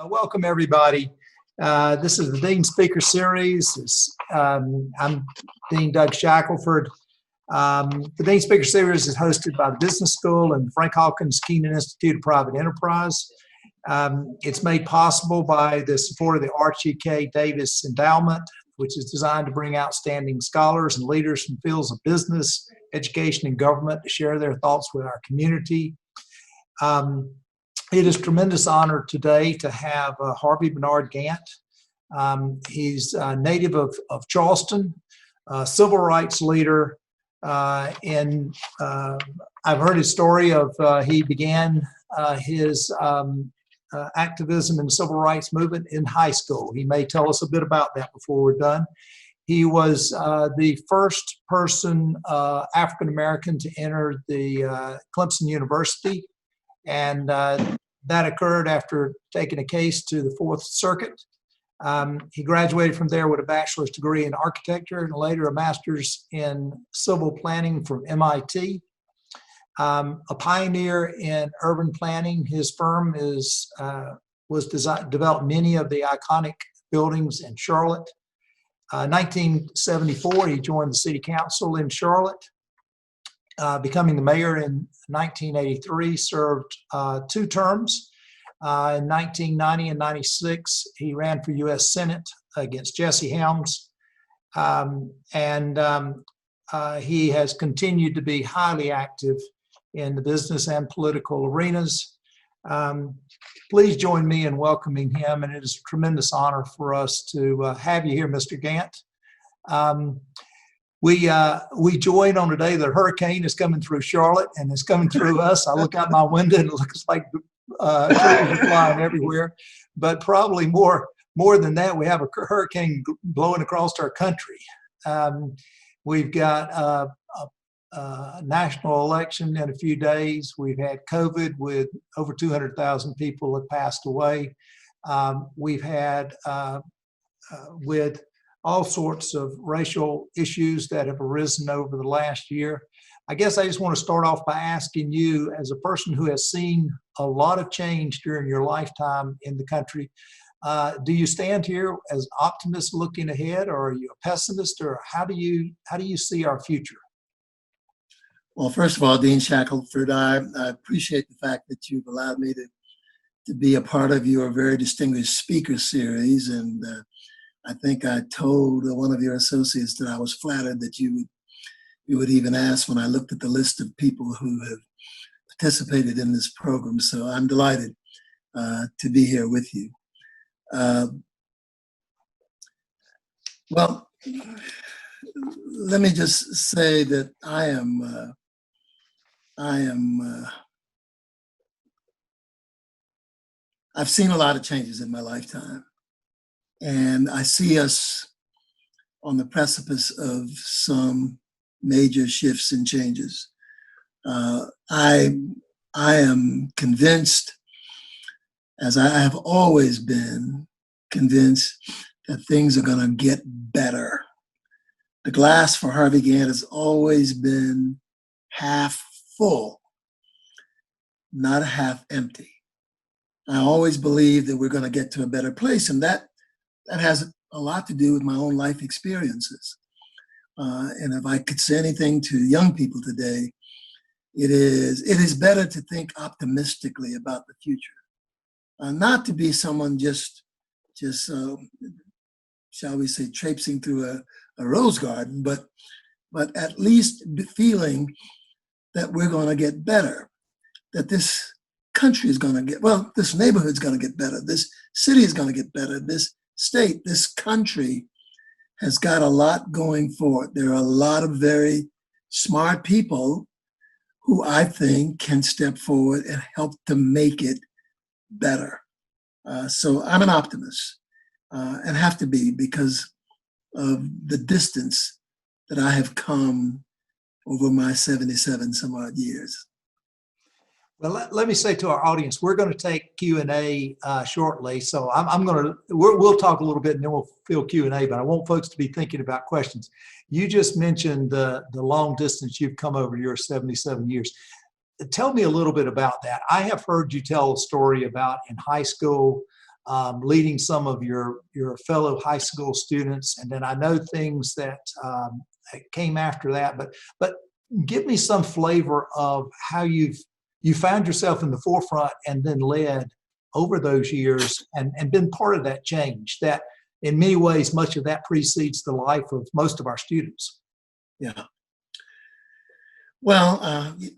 Welcome, everybody. This is the Dean Speaker Series. I'm Dean Doug Shackelford. The Dean Speaker Series is hosted by the Business School and Frank Hawkins Kenan Institute of Private Enterprise. It's made possible by the support of the Archie K. Davis Endowment, which is designed to bring outstanding scholars and leaders from fields of business, education, and government to share their thoughts with our community. It is a tremendous honor today to have Harvey Gantt. He's a native of Charleston, a civil rights leader, and I've heard his story of he began his activism in the civil rights movement in high school. He may tell us a bit about that before we're done. He was the first person, African-American, to enter the Clemson University, and that occurred after taking a case to the Fourth Circuit. He graduated from there with a bachelor's degree in architecture and later a master's in civil planning from MIT. A pioneer in urban planning, his firm developed many of the iconic buildings in Charlotte. 1974, he joined the city council in Charlotte. Becoming the mayor in 1983, served 2 terms. In 1990 and 96, he ran for U.S. Senate against Jesse Helms. He has continued to be highly active in the business and political arenas. Please join me in welcoming him, and it is a tremendous honor for us to have you here, Mr. Gantt. We join on today that a hurricane is coming through Charlotte and it's coming through us. I look out my window and it looks like trees are flying everywhere. But probably more than that, we have a hurricane blowing across our country. We've got a national election in a few days. We've had COVID with over 200,000 people have passed away. We've had with all sorts of racial issues that have arisen over the last year. I guess I just want to start off by asking you, as a person who has seen a lot of change during your lifetime in the country, do you stand here as an optimist looking ahead, or are you a pessimist, or how do you see our future? Well, first of all, Dean Shackelford, I appreciate the fact that you've allowed me to be a part of your very distinguished speaker series, and I think I told one of your associates that I was flattered that you would even ask when I looked at the list of people who have participated in this program. So I'm delighted to be here with you. Well, let me just say that I've seen a lot of changes in my lifetime. And I see us on the precipice of some major shifts and changes. I am convinced, as I have always been convinced, that things are going to get better. The glass for Harvey Gantt has always been half full, not half empty. I always believe that we're going to get to a better place, and that has a lot to do with my own life experiences. And if I could say anything to young people today, it is better to think optimistically about the future. Not to be someone just shall we say, traipsing through a rose garden, but at least feeling that we're going to get better, that this country is going to get, well, this neighborhood's going to get better, this city is going to get better, this state, this country has got a lot going for it. There are a lot of very smart people who I think can step forward and help to make it better. So I'm an optimist and have to be because of the distance that I have come over my 77 some odd years. Well, let me say to our audience, we're going to take Q&A shortly. So we'll talk a little bit and then we'll field Q&A, but I want folks to be thinking about questions. You just mentioned the long distance you've come over your 77 years. Tell me a little bit about that. I have heard you tell a story about in high school, leading some of your fellow high school students, and then I know things that came after that. But give me some flavor of how you found yourself in the forefront and then led over those years and been part of that change. That in many ways, much of that precedes the life of most of our students. Yeah. Well,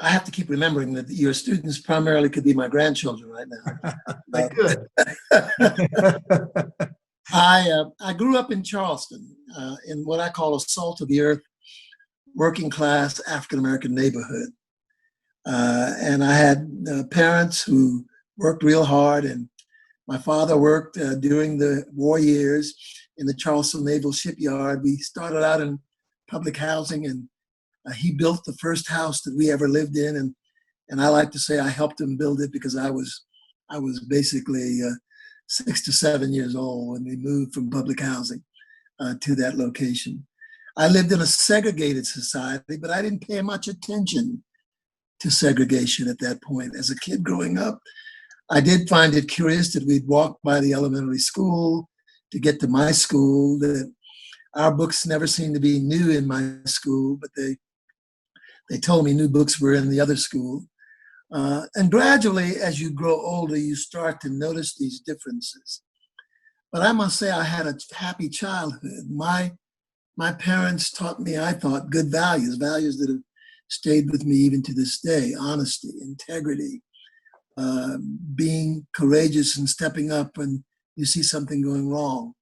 I have to keep remembering that your students primarily could be my grandchildren right now. They could. I grew up in Charleston, in what I call a salt of the earth, working class African-American neighborhood. And I had parents who worked real hard, and my father worked during the war years in the Charleston Naval Shipyard. We started out in public housing, and he built the first house that we ever lived in. And I like to say I helped him build it because I was basically 6 to 7 years old when we moved from public housing to that location. I lived in a segregated society, but I didn't pay much attention to segregation at that point. As a kid growing up, I did find it curious that we'd walk by the elementary school to get to my school, that our books never seemed to be new in my school, but they told me new books were in the other school. And gradually, as you grow older, you start to notice these differences. But I must say I had a happy childhood. My parents taught me, I thought, good values that have stayed with me even to this day: honesty, integrity, being courageous and stepping up when you see something going wrong,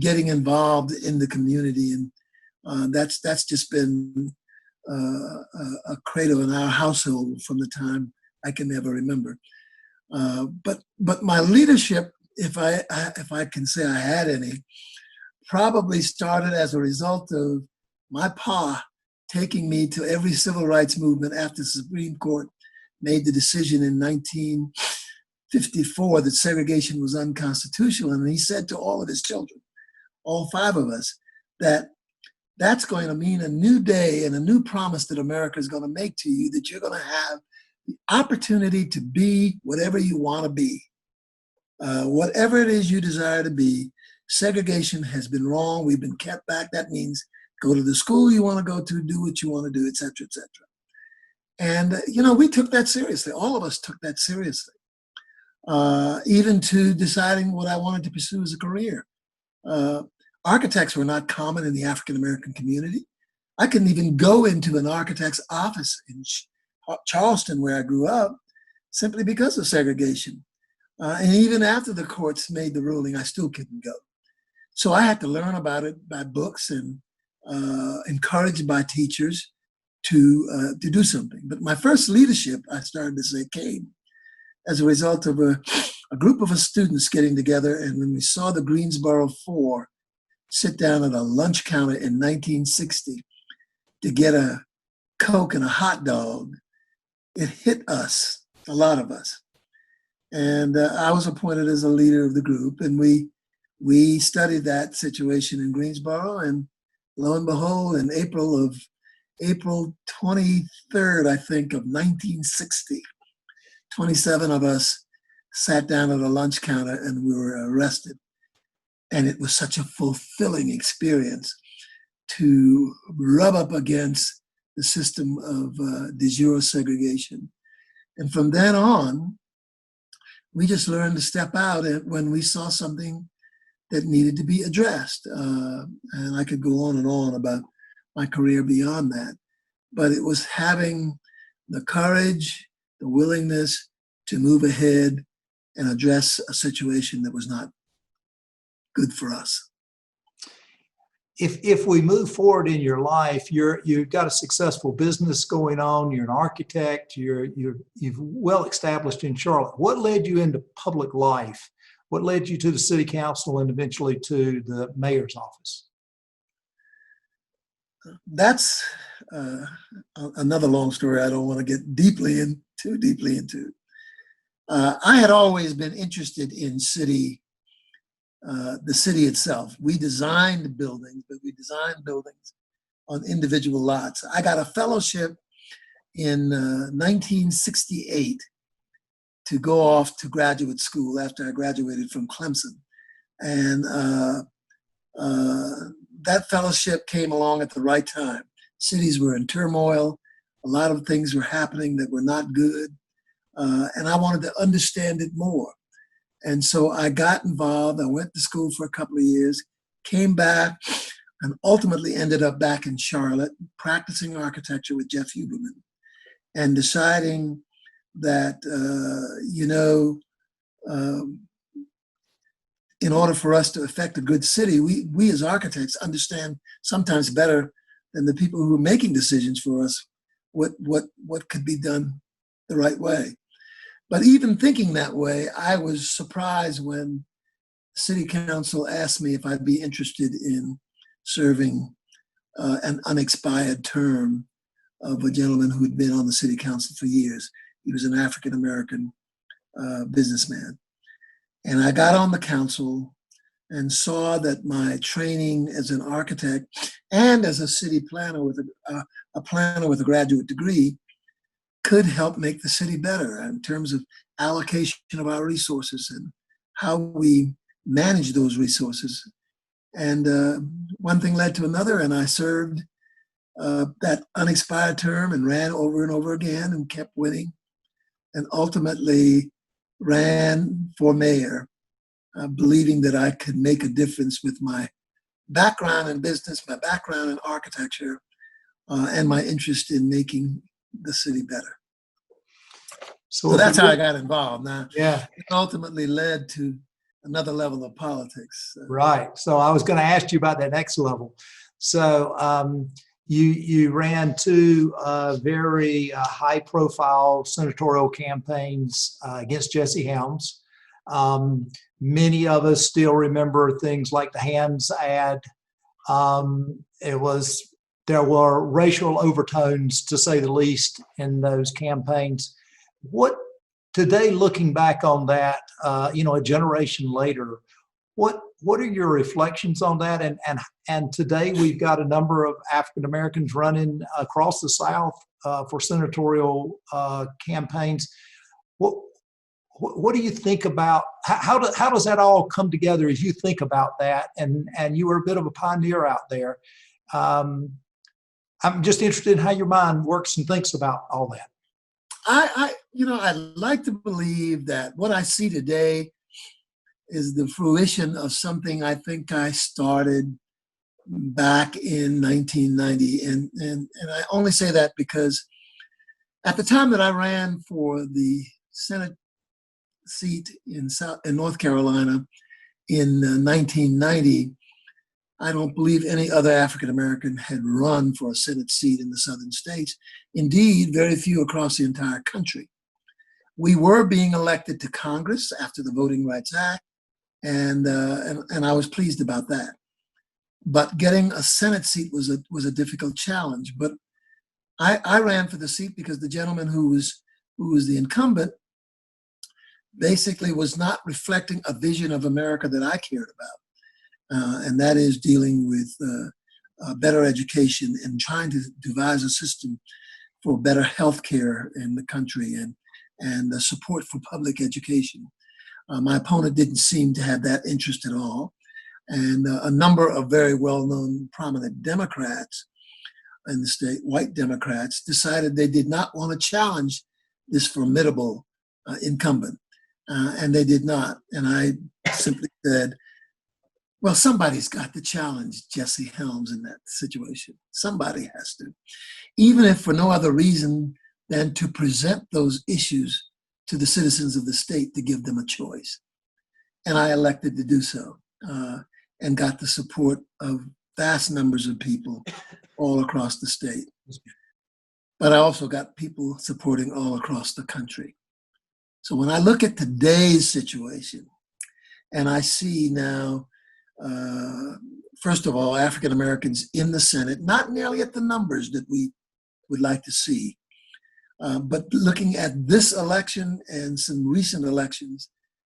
getting involved in the community. And that's just been a credo in our household from the time I can ever remember. But my leadership, if I can say I had any, probably started as a result of my pa taking me to every civil rights movement after the Supreme Court made the decision in 1954 that segregation was unconstitutional. And he said to all of his children, all 5 of us, that that's going to mean a new day and a new promise that America is going to make to you, that you're going to have the opportunity to be whatever you want to be. Whatever it is you desire to be, segregation has been wrong. We've been kept back. That means go to the school you want to go to, do what you want to do, et cetera, et cetera. And, we took that seriously. All of us took that seriously, even to deciding what I wanted to pursue as a career. Architects were not common in the African-American community. I couldn't even go into an architect's office in Charleston, where I grew up, simply because of segregation. And even after the courts made the ruling, I still couldn't go. So I had to learn about it by books and encouraged by teachers to do something. But my first leadership, I started to say, came as a result of a group of us students getting together. And when we saw the Greensboro Four sit down at a lunch counter in 1960 to get a Coke and a hot dog, it hit us, a lot of us. And I was appointed as a leader of the group, and we studied that situation in Greensboro, and lo and behold, in April 23rd, I think, of 1960, 27 of us sat down at a lunch counter and we were arrested. And it was such a fulfilling experience to rub up against the system of de jure segregation. And from then on, we just learned to step out when we saw something that needed to be addressed. And I could go on and on about my career beyond that. But it was having the courage, the willingness to move ahead and address a situation that was not good for us. If we move forward in your life, you've got a successful business going on. You're an architect. You've well established in Charlotte. What led you into public life? What led you to the city council and eventually to the mayor's office? That's another long story I don't want to get too deeply into. I had always been interested in the city itself. We designed buildings, but we designed buildings on individual lots. I got a fellowship in 1968 to go off to graduate school after I graduated from Clemson. And that fellowship came along at the right time. Cities were in turmoil. A lot of things were happening that were not good. And I wanted to understand it more. And so I got involved. I went to school for a couple of years, came back, and ultimately ended up back in Charlotte, practicing architecture with Jeff Huberman, and deciding that, in order for us to affect a good city, we as architects understand sometimes better than the people who are making decisions for us what could be done the right way. But even thinking that way, I was surprised when the city council asked me if I'd be interested in serving an unexpired term of a gentleman who'd been on the city council for years. He was an African-American businessman. And I got on the council and saw that my training as an architect and as a city planner with a planner with a graduate degree could help make the city better in terms of allocation of our resources and how we manage those resources. And one thing led to another, and I served that unexpired term and ran over and over again and kept winning, and ultimately ran for mayor, believing that I could make a difference with my background in business, my background in architecture, and my interest in making the city better. So that's how I got involved. Now, yeah, it ultimately led to another level of politics. Right. So I was going to ask you about that next level. So you ran two very high-profile senatorial campaigns against Jesse Helms. Many of us still remember things like the Hams ad. There were racial overtones, to say the least, in those campaigns. What today, looking back on that, a generation later, what are your reflections on that? And today we've got a number of African Americans running across the South for senatorial campaigns. What do you think about how does that all come together as you think about that? And you were a bit of a pioneer out there. I'm just interested in how your mind works and thinks about all that. I like to believe that what I see today is the fruition of something I think I started back in 1990. And I only say that because at the time that I ran for the Senate seat in North Carolina in 1990, I don't believe any other African American had run for a Senate seat in the southern states. Indeed, very few across the entire country. We were being elected to Congress after the Voting Rights Act, and I was pleased about that. But getting a Senate seat was a difficult challenge. But I ran for the seat because the gentleman who was the incumbent basically was not reflecting a vision of America that I cared about. And that is dealing with better education and trying to devise a system for better health care in the country and the support for public education. My opponent didn't seem to have that interest at all. And a number of very well-known prominent Democrats in the state, white Democrats, decided they did not want to challenge this formidable incumbent. And they did not. And I simply said, well, somebody's got to challenge Jesse Helms in that situation. Somebody has to, even if for no other reason than to present those issues to the citizens of the state to give them a choice. And I elected to do so and got the support of vast numbers of people all across the state. But I also got people supporting all across the country. So when I look at today's situation and I see now, first of all, African Americans in the Senate, not nearly at the numbers that we would like to see, but looking at this election and some recent elections,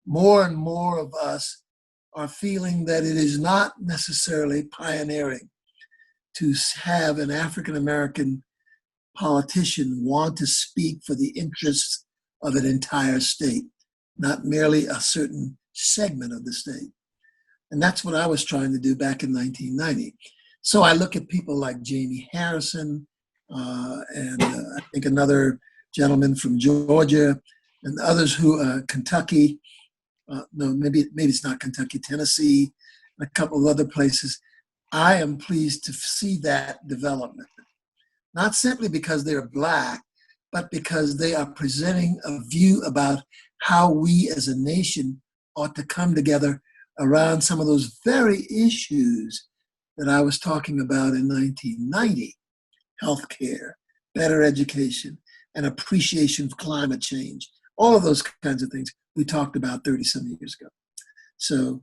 more and more of us are feeling that it is not necessarily pioneering to have an African American politician want to speak for the interests of an entire state, not merely a certain segment of the state. And that's what I was trying to do back in 1990. So I look at people like Jamie Harrison and I think another gentleman from Georgia and others who, Kentucky, no, maybe it's not Kentucky, Tennessee, and a couple of other places. I am pleased to see that development, not simply because they're Black, but because they are presenting a view about how we as a nation ought to come together around some of those very issues that I was talking about in 1990, healthcare, better education, and appreciation of climate change, all of those kinds of things we talked about 30-some years ago. So,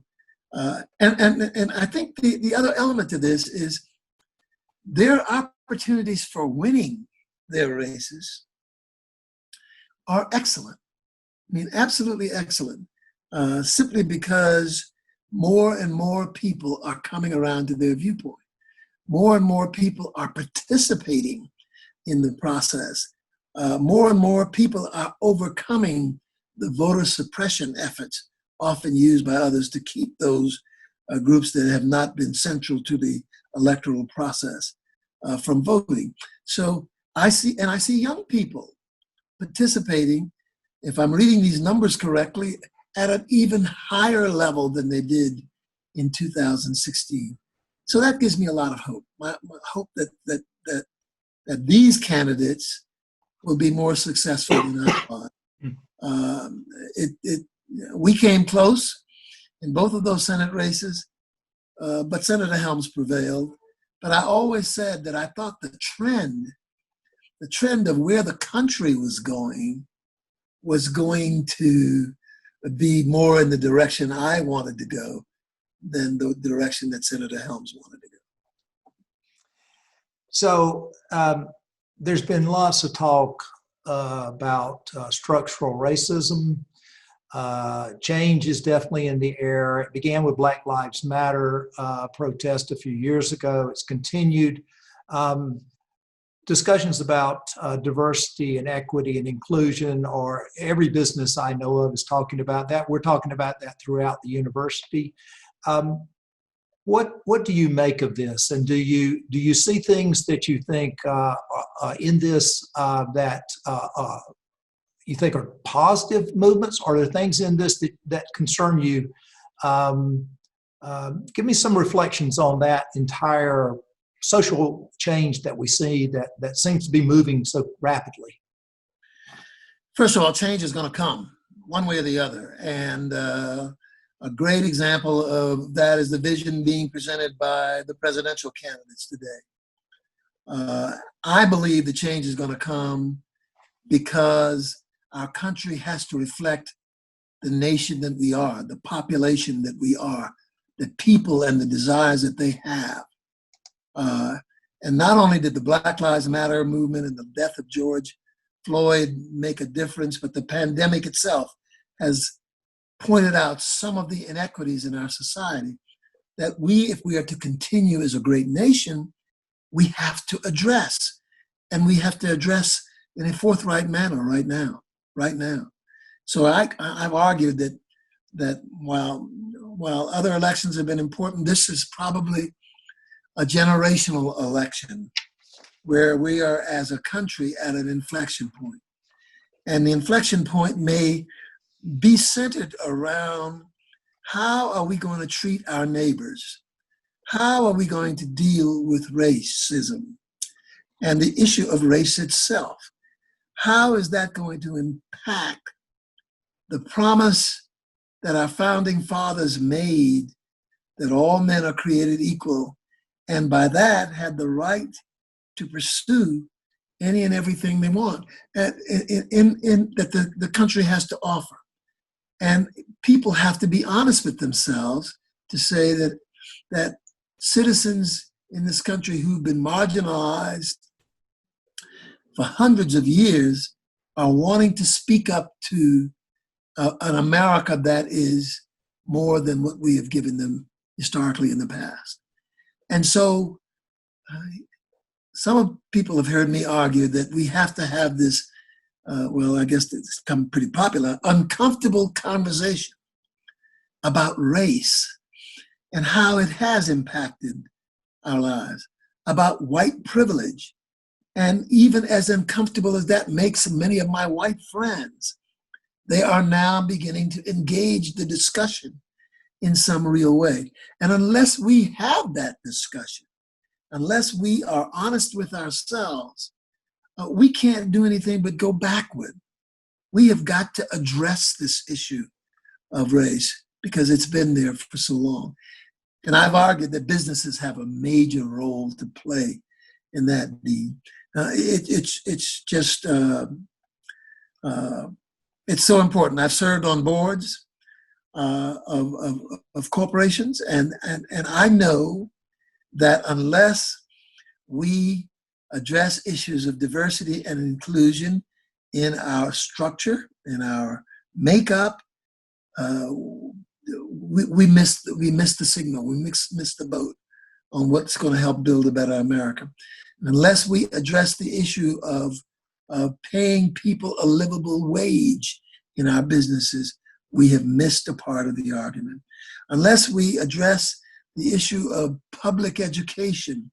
and I think the other element to this is their opportunities for winning their races are excellent. I mean, absolutely excellent, simply because more and more people are coming around to their viewpoint. More and more people are participating in the process. More and more people are overcoming the voter suppression efforts often used by others to keep those groups that have not been central to the electoral process from voting. So I see young people participating, if I'm reading these numbers correctly, at an even higher level than they did in 2016. So that gives me a lot of hope. My hope that these candidates will be more successful than I thought. We came close in both of those Senate races, but Senator Helms prevailed. But I always said that I thought the trend of where the country was going to be more in the direction I wanted to go than the direction that Senator Helms wanted to go. So there's been lots of talk about structural racism. Change is definitely in the air. It began with Black Lives Matter protest a few years ago. It's continued. Discussions about diversity and equity and inclusion, or every business I know of is talking about that. We're talking about that throughout the university. What do you make of this? And do you see things that you think in this that you think are positive movements, or are there things in this that concern you? Give me some reflections on that entire social change that we see that seems to be moving so rapidly. First of all, change is going to come one way or the other. And a great example of that is the vision being presented by the presidential candidates today. I believe the change is going to come because our country has to reflect the nation that we are, the population that we are, the people and the desires that they have. And not only did the Black Lives Matter movement and the death of George Floyd make a difference, but the pandemic itself has pointed out some of the inequities in our society that if we are to continue as a great nation, we have to address. And we have to address in a forthright manner right now. So I've argued that while other elections have been important, this is probably a generational election where we are as a country at an inflection point. And the inflection point may be centered around how are we going to treat our neighbors? How are we going to deal with racism and the issue of race itself? How is that going to impact the promise that our founding fathers made that all men are created equal, and by that had the right to pursue any and everything they want that the country has to offer? And people have to be honest with themselves to say that citizens in this country who've been marginalized for hundreds of years are wanting to speak up to an America that is more than what we have given them historically in the past. And so some people have heard me argue that we have to have this well, I guess it's become pretty popular, uncomfortable conversation about race and how it has impacted our lives, about white privilege. And even as uncomfortable as that makes many of my white friends, they are now beginning to engage the discussion in some real way. And unless we have that discussion, unless we are honest with ourselves, we can't do anything but go backward. We have got to address this issue of race because it's been there for so long. And I've argued that businesses have a major role to play in that deed. It's just, it's so important. I've served on boards of corporations, and I know that unless we address issues of diversity and inclusion in our structure, in our makeup, we miss the signal. We miss the boat on what's going to help build a better America. And unless we address the issue of paying people a livable wage in our businesses, we have missed a part of the argument. Unless we address the issue of public education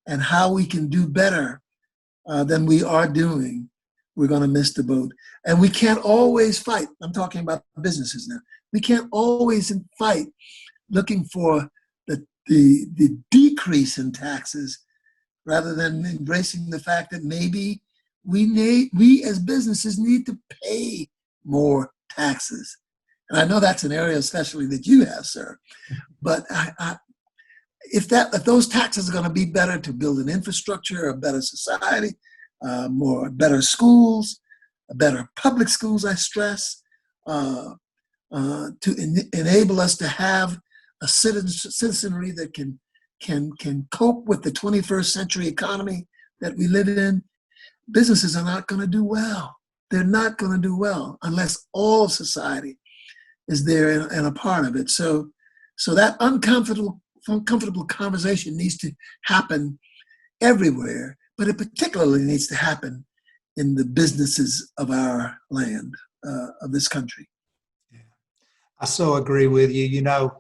and how we can do better than we are doing, we're going to miss the boat. And we can't always fight. I'm talking about businesses now. We can't always fight looking for the decrease in taxes rather than embracing the fact that maybe we as businesses need to pay more taxes. And I know that's an area especially that you have, sir. But if those taxes are going to be better to build an infrastructure, a better society, better schools, better public schools, I stress, to enable us to have a citizenry that can cope with the 21st century economy that we live in, businesses are not going to do well. They're not going to do well unless all society is there and a part of it. So that uncomfortable conversation needs to happen everywhere, but it particularly needs to happen in the businesses of our land, of this country. Yeah. I so agree with you. You know,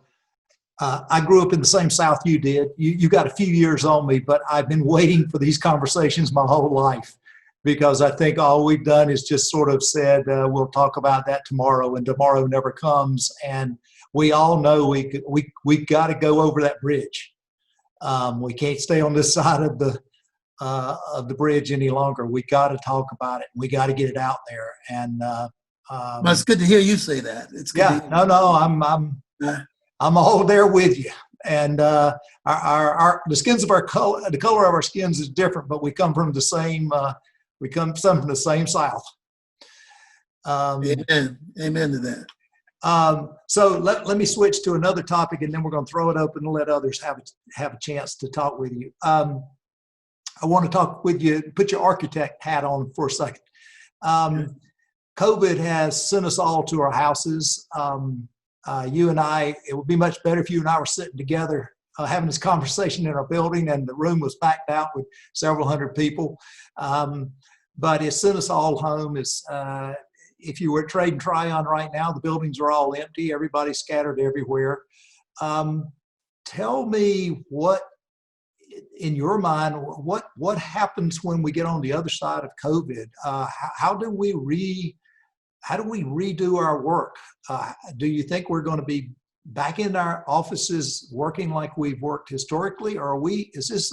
I grew up in the same South you did. You got a few years on me, but I've been waiting for these conversations my whole life, because I think all we've done is just sort of said, we'll talk about that tomorrow, and tomorrow never comes. And we all know we got to go over that bridge. We can't stay on this side of the bridge any longer. We got to talk about it. We got to get it out there. And well, it's good to hear you say that. It's good. Yeah, I'm all there with you. And the skins of our color, the color of our skins is different, but we come from the same. We come from the same South. Amen. Amen to that. So let me switch to another topic, and then we're going to throw it open and let others have a chance to talk with you. I want to talk with you, put your architect hat on for a second. COVID has sent us all to our houses. You and I, it would be much better if you and I were sitting together having this conversation in our building and the room was packed out with several hundred people. But it sent us all home. If you were at Trade and Tryon right now, the buildings are all empty. Everybody's scattered everywhere. Tell me what, in your mind, what happens when we get on the other side of COVID? How do we redo our work? Do you think we're going to be back in our offices working like we've worked historically, or is this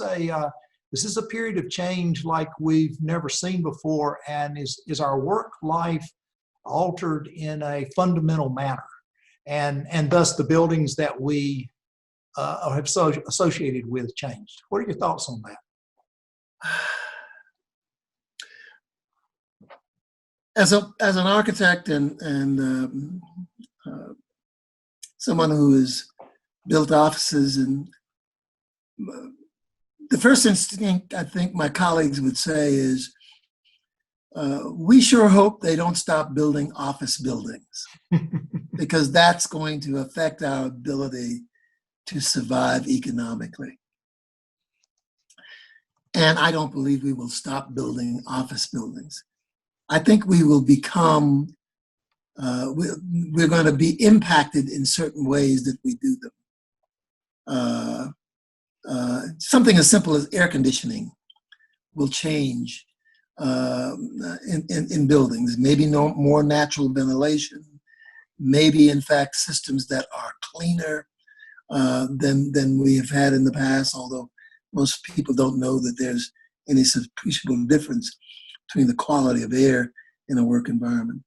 a period of change like we've never seen before? And is our work life altered in a fundamental manner, and thus the buildings that we have associated with changed? What are your thoughts on that? As an architect and someone who has built offices, and the first instinct I think my colleagues would say is, we sure hope they don't stop building office buildings, because that's going to affect our ability to survive economically. And I don't believe we will stop building office buildings. I think we will become, we're going to be impacted in certain ways that we do them. Something as simple as air conditioning will change in buildings. Maybe more natural ventilation. Maybe, in fact, systems that are cleaner than we have had in the past, although most people don't know that there's any appreciable difference between the quality of air in a work environment.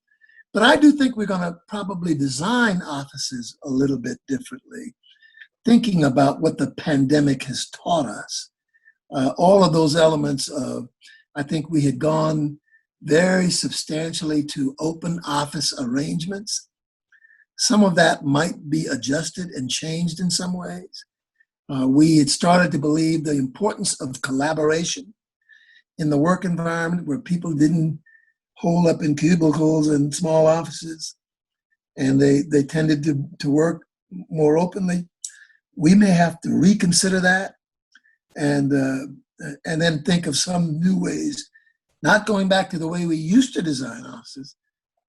But I do think we're going to probably design offices a little bit differently, thinking about what the pandemic has taught us. All of those elements of, I think we had gone very substantially to open office arrangements. Some of that might be adjusted and changed in some ways. We had started to believe the importance of collaboration in the work environment where people didn't hole up in cubicles and small offices, and they tended to work more openly. We may have to reconsider that and then think of some new ways, not going back to the way we used to design offices,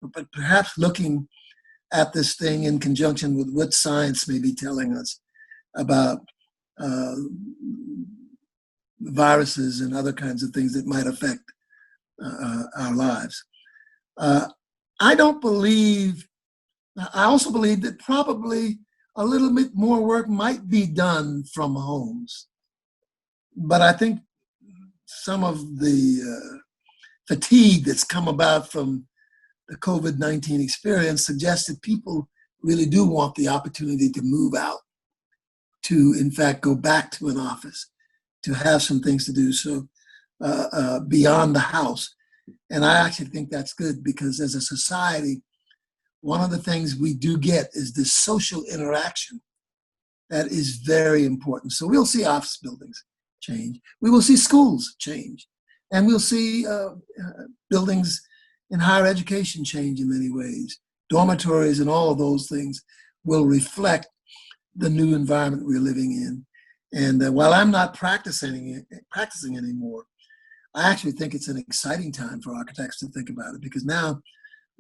but perhaps looking at this thing in conjunction with what science may be telling us about viruses and other kinds of things that might affect our lives. I also believe that probably a little bit more work might be done from homes. But I think some of the fatigue that's come about from the COVID-19 experience suggests that people really do want the opportunity to move out, to in fact go back to an office, to have some things to do so beyond the house. And I actually think that's good because as a society, one of the things we do get is this social interaction that is very important. So we'll see office buildings change. We will see schools change. And we'll see buildings in higher education change in many ways. Dormitories and all of those things will reflect the new environment we're living in. And while I'm not practicing anymore, I actually think it's an exciting time for architects to think about it because now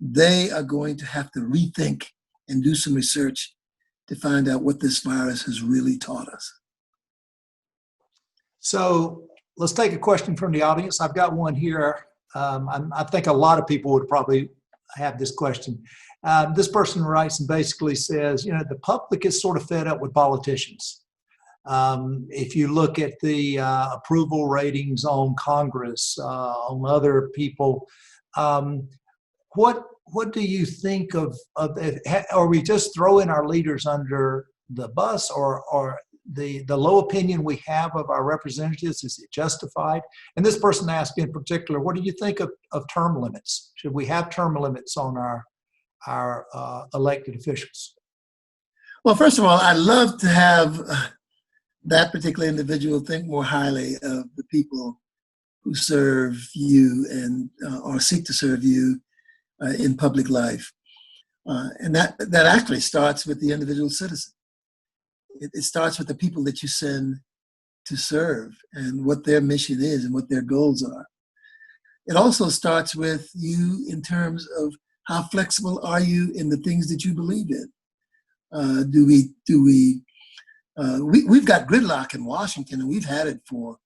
they are going to have to rethink and do some research to find out what this virus has really taught us. So let's take a question from the audience. I've got one here. I think a lot of people would probably have this question. This person writes and basically says, the public is sort of fed up with politicians. If you look at the approval ratings on Congress, on other people, what do you think of are we just throwing our leaders under the bus, or the low opinion we have of our representatives, is it justified? And this person asked in particular, what do you think of term limits? Should we have term limits on our elected officials? Well, first of all, I'd love to have that particular individual think more highly of the people who serve you and or seek to serve you in public life. And that actually starts with the individual citizen. It starts with the people that you send to serve and what their mission is and what their goals are. It also starts with you in terms of how flexible are you in the things that you believe in. We've got gridlock in Washington, and we've had it for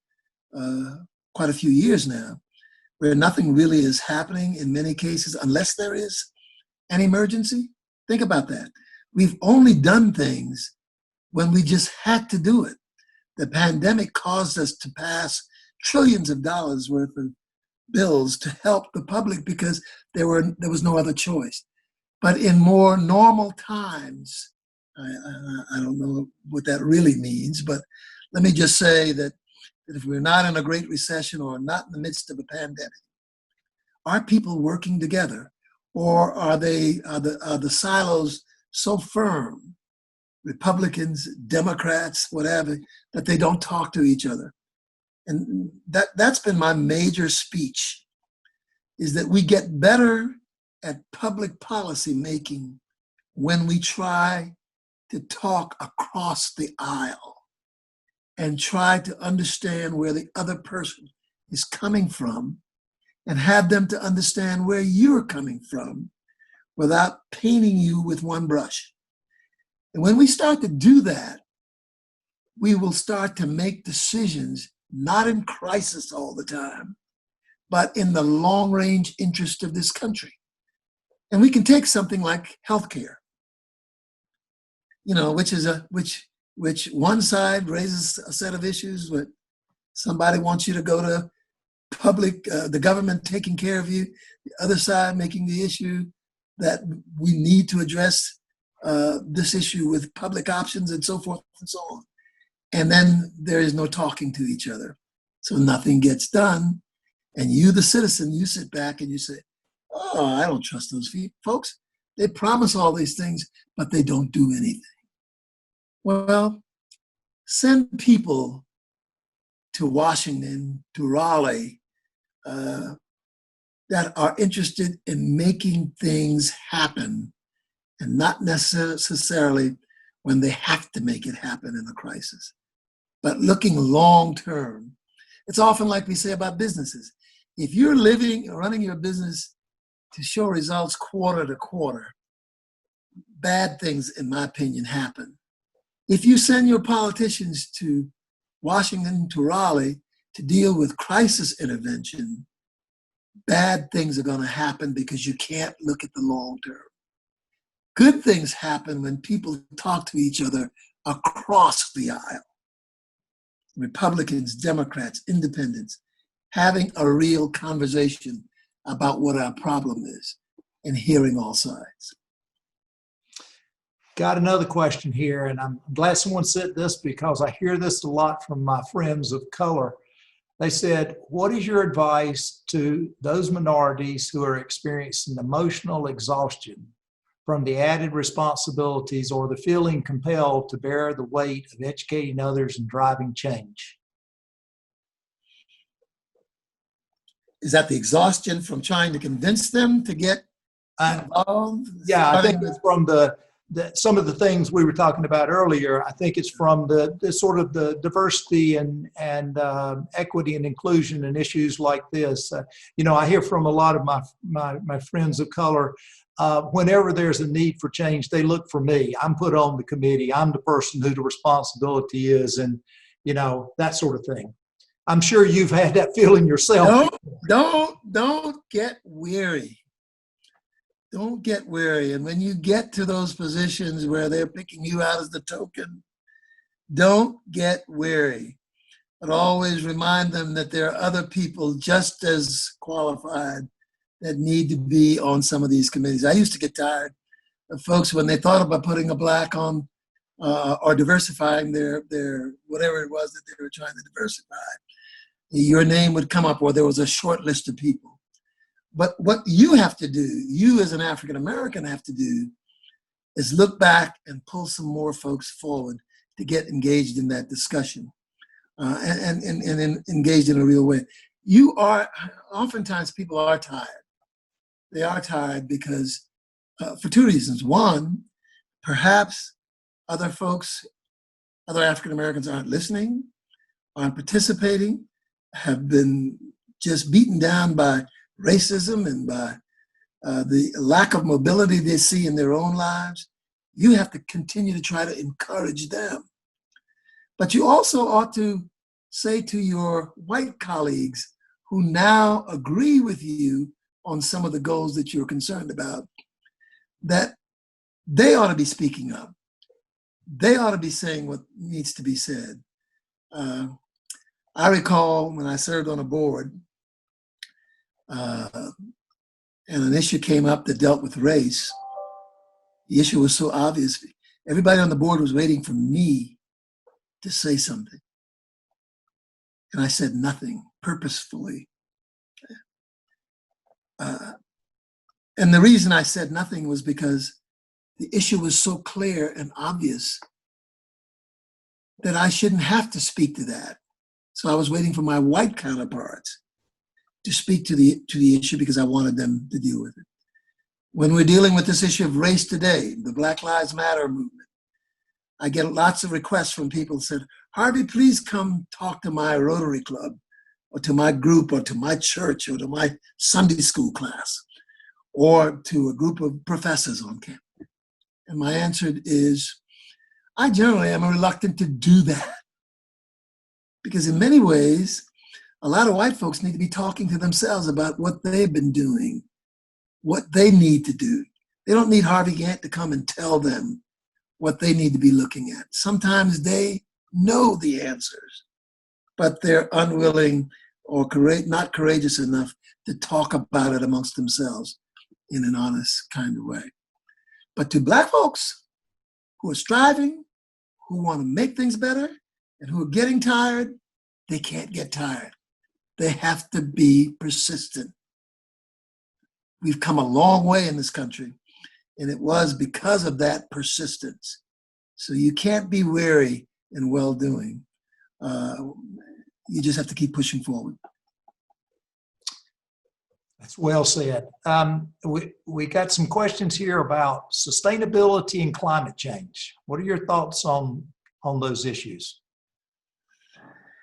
quite a few years now, where nothing really is happening in many cases unless there is an emergency. Think about that. We've only done things when we just had to do it. The pandemic caused us to pass trillions of dollars worth of bills to help the public because there was no other choice. But in more normal times, I don't know what that really means, but let me just say that if we're not in a great recession or not in the midst of a pandemic, are people working together, or are the silos so firm, Republicans, Democrats, whatever, that they don't talk to each other? And that's been my major speech, is that we get better at public policy making when we try to talk across the aisle and try to understand where the other person is coming from and have them to understand where you're coming from without painting you with one brush. And when we start to do that, we will start to make decisions not in crisis all the time, but in the long-range interest of this country. And we can take something like healthcare, which one side raises a set of issues, but somebody wants you to go to the government taking care of you, the other side making the issue that we need to address this issue with public options and so forth and so on. And then there is no talking to each other. So nothing gets done. And you, the citizen, you sit back and you say, oh, I don't trust those folks. They promise all these things, but they don't do anything. Well, send people to Washington, to Raleigh, that are interested in making things happen and not necessarily when they have to make it happen in a crisis, but looking long term. It's often like we say about businesses. If you're running your business to show results quarter to quarter, bad things, in my opinion, happen. If you send your politicians to Washington, to Raleigh, to deal with crisis intervention, bad things are going to happen because you can't look at the long term. Good things happen when people talk to each other across the aisle. Republicans, Democrats, independents, having a real conversation about what our problem is and hearing all sides. Got another question here, and I'm glad someone said this because I hear this a lot from my friends of color. They said, what is your advice to those minorities who are experiencing emotional exhaustion from the added responsibilities or the feeling compelled to bear the weight of educating others and driving change? Is that the exhaustion from trying to convince them to get involved? Yeah, I think it's from some of the things we were talking about earlier. I think it's from the sort of the diversity and equity and inclusion and issues like this. I hear from a lot of my friends of color, whenever there's a need for change, they look for me. I'm put on the committee. I'm the person who the responsibility is, and that sort of thing. I'm sure you've had that feeling yourself. Don't get weary. Don't get weary. And when you get to those positions where they're picking you out as the token, don't get weary. But always remind them that there are other people just as qualified that need to be on some of these committees. I used to get tired of folks when they thought about putting a black on or diversifying their whatever it was that they were trying to diversify. Your name would come up, or there was a short list of people. But what you have to do, you as an African American have to do, is look back and pull some more folks forward to get engaged in that discussion and engaged in a real way. Oftentimes people are tired. They are tired because for two reasons. One, perhaps other African Americans aren't listening, aren't participating, have been just beaten down by racism and by the lack of mobility they see in their own lives. You have to continue to try to encourage them. But you also ought to say to your white colleagues who now agree with you on some of the goals that you're concerned about, that they ought to be speaking up. They ought to be saying what needs to be said. I recall when I served on a board, and an issue came up that dealt with race. The issue was so obvious. Everybody on the board was waiting for me to say something. And I said nothing purposefully. And the reason I said nothing was because the issue was so clear and obvious that I shouldn't have to speak to that. So I was waiting for my white counterparts to speak to the issue because I wanted them to deal with it. When we're dealing with this issue of race today, the Black Lives Matter movement, I get lots of requests from people who said, Harvey, please come talk to my Rotary Club or to my group or to my church or to my Sunday school class or to a group of professors on campus? And my answer is, I generally am reluctant to do that. Because in many ways, a lot of white folks need to be talking to themselves about what they've been doing, what they need to do. They don't need Harvey Gantt to come and tell them what they need to be looking at. Sometimes they know the answers, but they're unwilling or not courageous enough to talk about it amongst themselves in an honest kind of way. But to Black folks who are striving, who want to make things better, and who are getting tired, they can't get tired. They have to be persistent. We've come a long way in this country, and it was because of that persistence. So you can't be weary in well-doing. You just have to keep pushing forward. That's well said. We got some questions here about sustainability and climate change. What are your thoughts on those issues?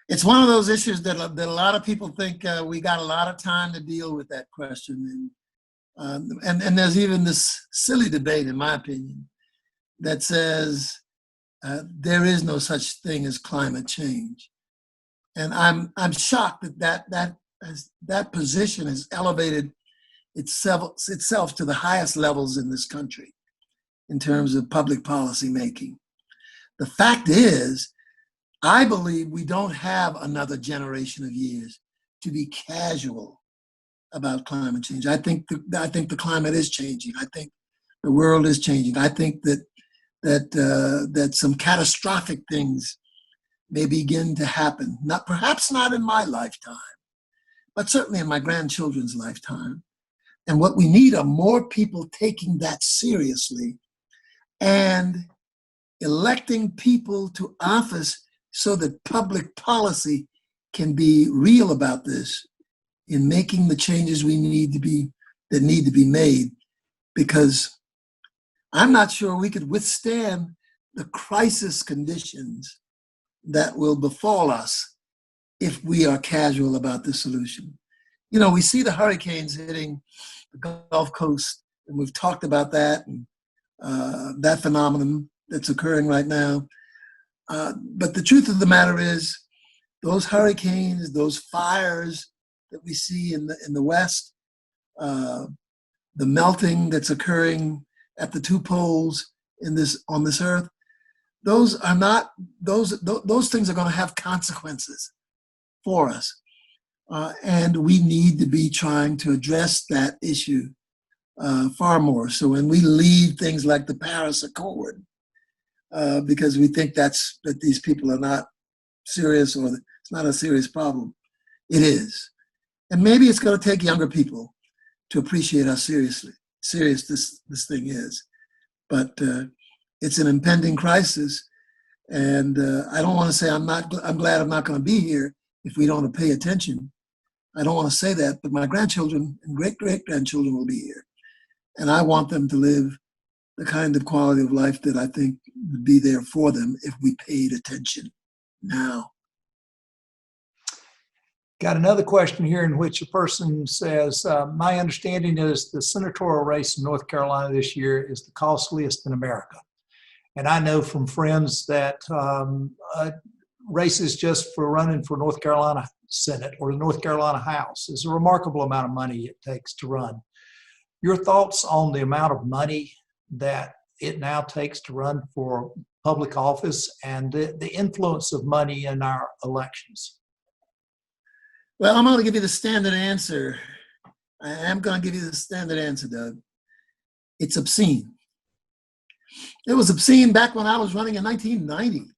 It's one of those issues that a lot of people think we got a lot of time to deal with that question. And there's even this silly debate, in my opinion, that says there is no such thing as climate change. And I'm shocked that position has elevated itself to the highest levels in this country in terms of public policy making. The fact is, I believe we don't have another generation of years to be casual about climate change. I think the climate is changing. I think the world is changing. I think that some catastrophic things may begin to happen. Perhaps not in my lifetime, but certainly in my grandchildren's lifetime. And what we need are more people taking that seriously and electing people to office so that public policy can be real about this in making the changes that need to be made, because I'm not sure we could withstand the crisis conditions that will befall us if we are casual about the solution. You know, we see the hurricanes hitting the Gulf Coast, and we've talked about that and that phenomenon that's occurring right now. But the truth of the matter is, those hurricanes, those fires that we see in the West, the melting that's occurring at the two poles on this earth, those things are going to have consequences for us, and we need to be trying to address that issue far more. So when we leave things like the Paris Accord, because we think that these people are not serious, or it's not a serious problem, it is. And maybe it's going to take younger people to appreciate how serious this thing is. But it's an impending crisis, and I don't want to say I'm glad I'm not going to be here if we don't pay attention. I don't want to say that, but my grandchildren and great-great-grandchildren will be here, and I want them to live the kind of quality of life that I think would be there for them if we paid attention now. Got another question here in which a person says, my understanding is the senatorial race in North Carolina this year is the costliest in America. And I know from friends that races just for running for North Carolina Senate or the North Carolina House is a remarkable amount of money it takes to run. Your thoughts on the amount of money that it now takes to run for public office and the influence of money in our elections? Well, I'm going to give you the standard answer. I am going to give you the standard answer, Doug. It's obscene. It was obscene back when I was running in 1990,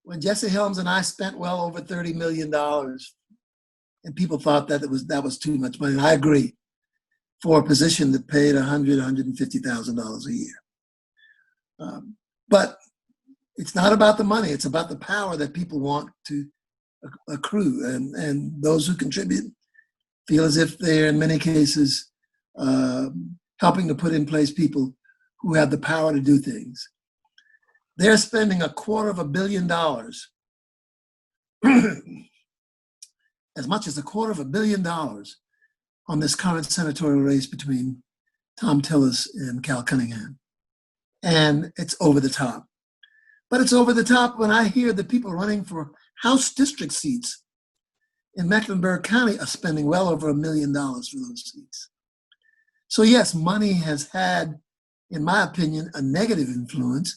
when Jesse Helms and I spent well over $30 million, and people thought that was too much money. And I agree, for a position that paid $150,000 a year. But it's not about the money. It's about the power that people want to accrue, and those who contribute feel as if they're in many cases helping to put in place people who have the power to do things. They're spending $250 million as much as $250 million on this current senatorial race between Tom Tillis and Cal Cunningham. And it's over the top. But it's over the top when I hear the people running for House district seats in Mecklenburg County are spending well over $1 million for those seats. So yes, money has had, in my opinion, a negative influence.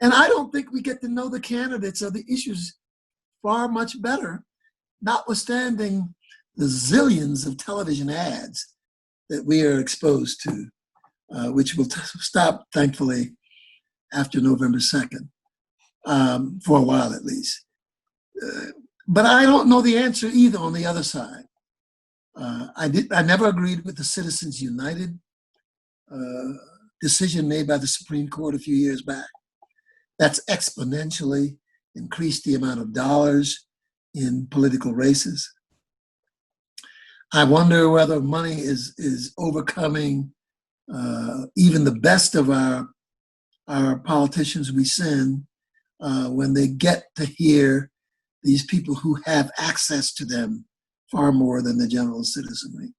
And I don't think we get to know the candidates or the issues far much better, notwithstanding the zillions of television ads that we are exposed to, which will stop, thankfully, after November 2nd, for a while at least. But I don't know the answer either on the other side. I never agreed with the Citizens United decision made by the Supreme Court a few years back. That's exponentially increased the amount of dollars in political races. I wonder whether money is overcoming even the best of our politicians we send when they get to hear these people who have access to them far more than the general citizenry.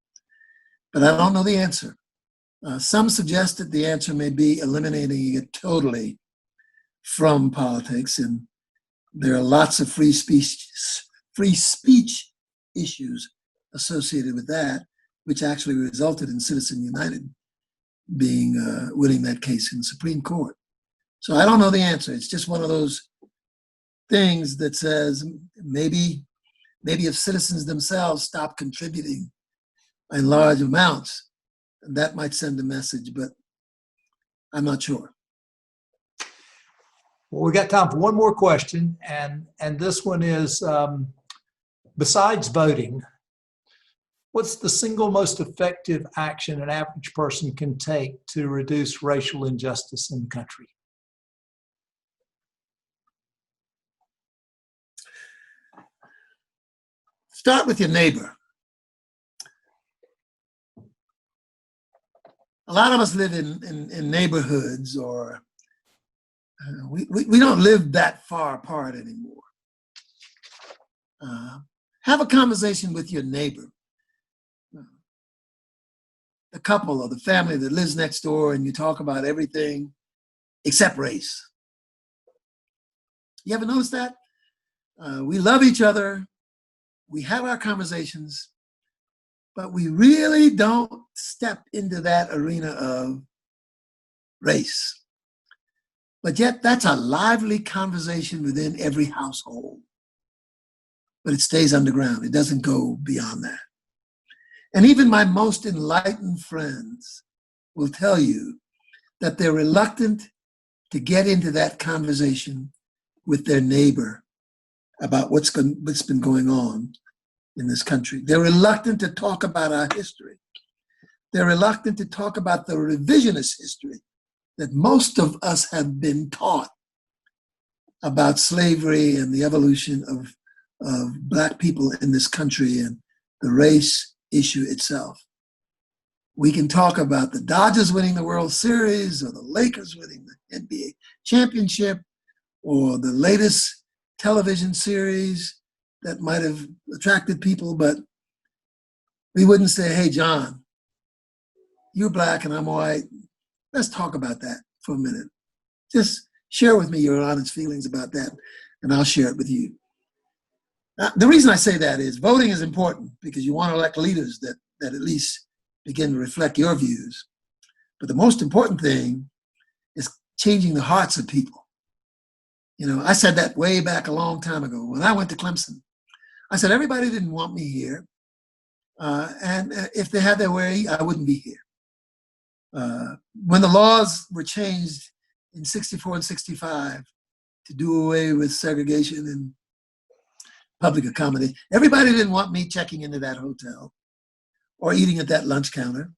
But I don't know the answer. Some suggest that the answer may be eliminating it totally from politics, and there are lots of free speech issues associated with that, which actually resulted in Citizens United being winning that case in the Supreme Court. So I don't know the answer. It's just one of those things that says maybe if citizens themselves stop contributing in large amounts, that might send a message, but I'm not sure. Well, we got time for one more question, and this one is, besides voting, what's the single most effective action an average person can take to reduce racial injustice in the country? Start with your neighbor. A lot of us live in neighborhoods, or we don't live that far apart anymore. Have a conversation with your neighbor, the couple or the family that lives next door, and you talk about everything except race. You ever notice that? We love each other, we have our conversations, but we really don't step into that arena of race. But yet that's a lively conversation within every household. But it stays underground. It doesn't go beyond that. And even my most enlightened friends will tell you that they're reluctant to get into that conversation with their neighbor about what's been going on in this country. They're reluctant to talk about our history. They're reluctant to talk about the revisionist history that most of us have been taught about slavery and the evolution of Black people in this country and the race issue itself. We can talk about the Dodgers winning the World Series, or the Lakers winning the NBA championship, or the latest television series that might have attracted people, but we wouldn't say, hey, John, you're Black and I'm white. Let's talk about that for a minute. Just share with me your honest feelings about that, and I'll share it with you. The reason I say that is voting is important because you want to elect leaders that at least begin to reflect your views. But the most important thing is changing the hearts of people. You know, I said that way back a long time ago. When I went to Clemson, I said, everybody didn't want me here. And if they had their way, I wouldn't be here. When the laws were changed in 64 and 65 to do away with segregation and public accommodation, everybody didn't want me checking into that hotel or eating at that lunch counter.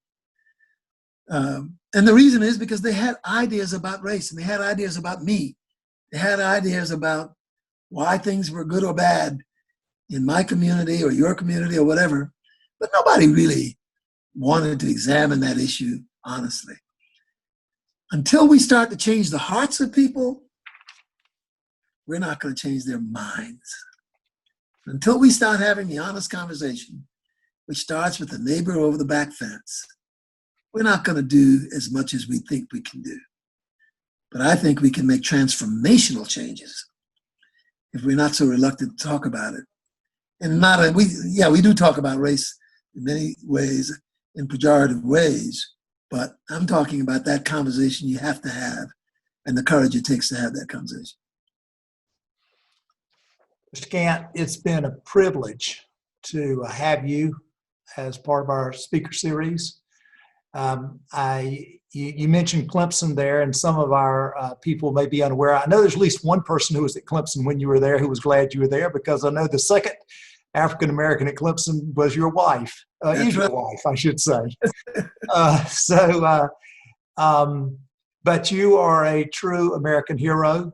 And the reason is because they had ideas about race, and they had ideas about me. They had ideas about why things were good or bad in my community or your community or whatever, but nobody really wanted to examine that issue honestly. Until we start to change the hearts of people, we're not going to change their minds. Until we start having the honest conversation, which starts with the neighbor over the back fence, we're not going to do as much as we think we can do. But I think we can make transformational changes if we're not so reluctant to talk about it. And we do talk about race in many ways, in pejorative ways, but I'm talking about that conversation you have to have and the courage it takes to have that conversation. Mr. Gantt, it's been a privilege to have you as part of our speaker series. You mentioned Clemson there, and some of our people may be unaware. I know there's at least one person who was at Clemson when you were there who was glad you were there, because I know the second African-American at Clemson was your wife, is your wife, I should say. But you are a true American hero,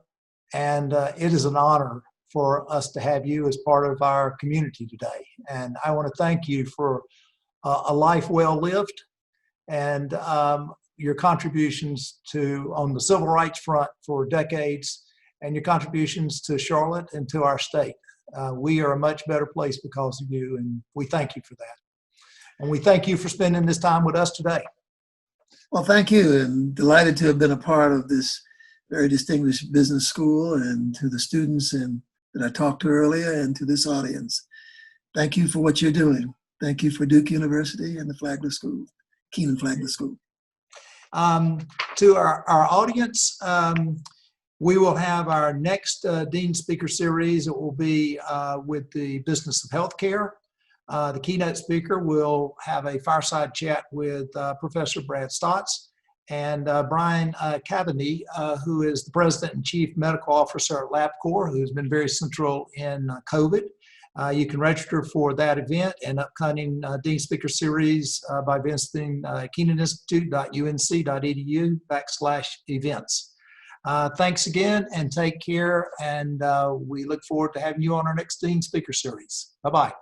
and it is an honor for us to have you as part of our community today. And I want to thank you for a life well lived, and your contributions on the civil rights front for decades, and your contributions to Charlotte and to our state. We are a much better place because of you, and we thank you for that. And we thank you for spending this time with us today. Well, thank you, and delighted to have been a part of this very distinguished business school, and to the students that I talked to earlier, and to this audience. Thank you for what you're doing. Thank you for Duke University and the Flagler School, Kenan-Flagler School. To our audience, we will have our next Dean Speaker Series. It will be with the business of healthcare. The keynote speaker will have a fireside chat with Professor Brad Stotts and Brian Cavaney, who is the President and Chief Medical Officer at LabCorp, who's been very central in COVID. You can register for that event and upcoming Dean Speaker Series by visiting kenaninstitute.unc.edu/events. Thanks again, and take care, and we look forward to having you on our next Dean Speaker Series. Bye-bye.